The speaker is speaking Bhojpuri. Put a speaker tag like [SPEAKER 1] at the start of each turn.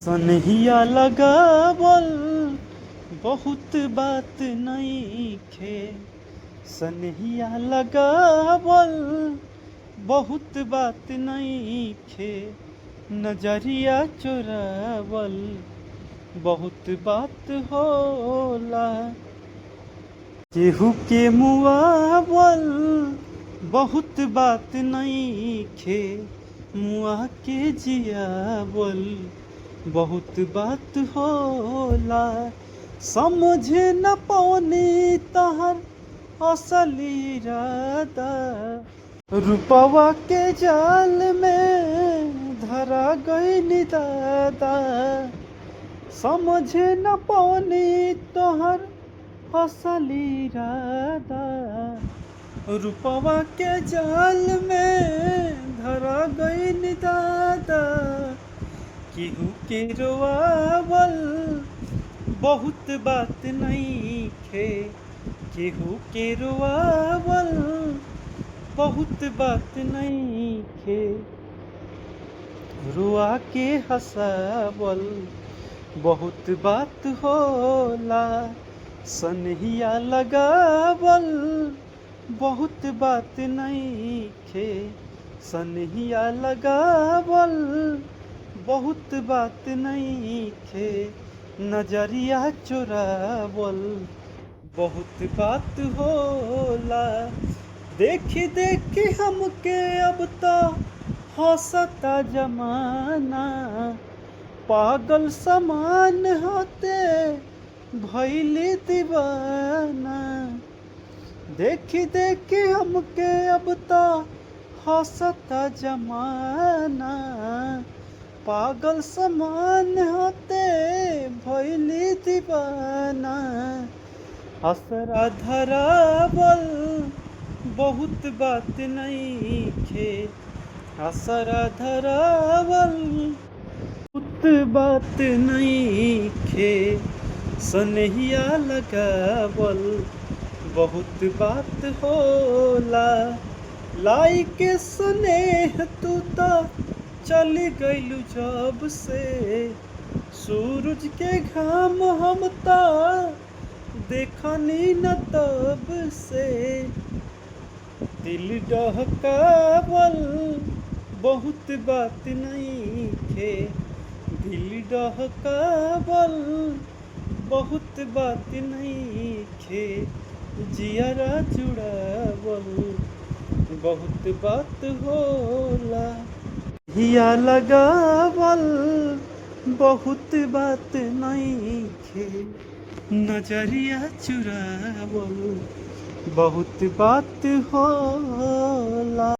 [SPEAKER 1] सनहिया लगावल बहुत बात नइखे। सनहिया लगावल बहुत बात नइखे। नजरिया चोरावल बहुत बात होला। केहू के मुआवल बहुत बात नइखे। मुआ के जियावल बहुत बात होला। समझ न पौनी तहर असली इरादा। रुपवा के जाल में धरा गई दादा। समझ न पौनी तोहर असली इरादा। रुपवा के जाल में धरा गई दादा। केहू के रोआवल बहुत बात नइखे। केहू के रोआवल बहुत बात नइखे। रुआ के हंसावल बहुत बात होला। सनहिया लगावल बहुत बात नइखे। सनहिया लगावल बहुत बात नइखे। नजरिया चोरावल बहुत बात होला। देखी देखी हमके अब तो हंसता जमाना। पागल समान होते भइली दीवाना। देखी देखी हमके अब तो हंसता जमाना। पागल समान होते भइली दीवाना। असरा धरावल बहुत बात नइखे। असरा धरावल बहुत बात नइखे। सनहिया लगावल बहुत बात होला। लाई के स्नेह तू तो चली गइलू जब से। सूरज के घाम हम तो देखनी न तब से। दिल डहकावल बहुत बात नइखे। दिल डहकावल बहुत बात नइखे। जियरा जुड़ावल बहुत बात होला। हिया लगावल बहुत बात नइखे। नजरिया चुरावल बहुत बात होला।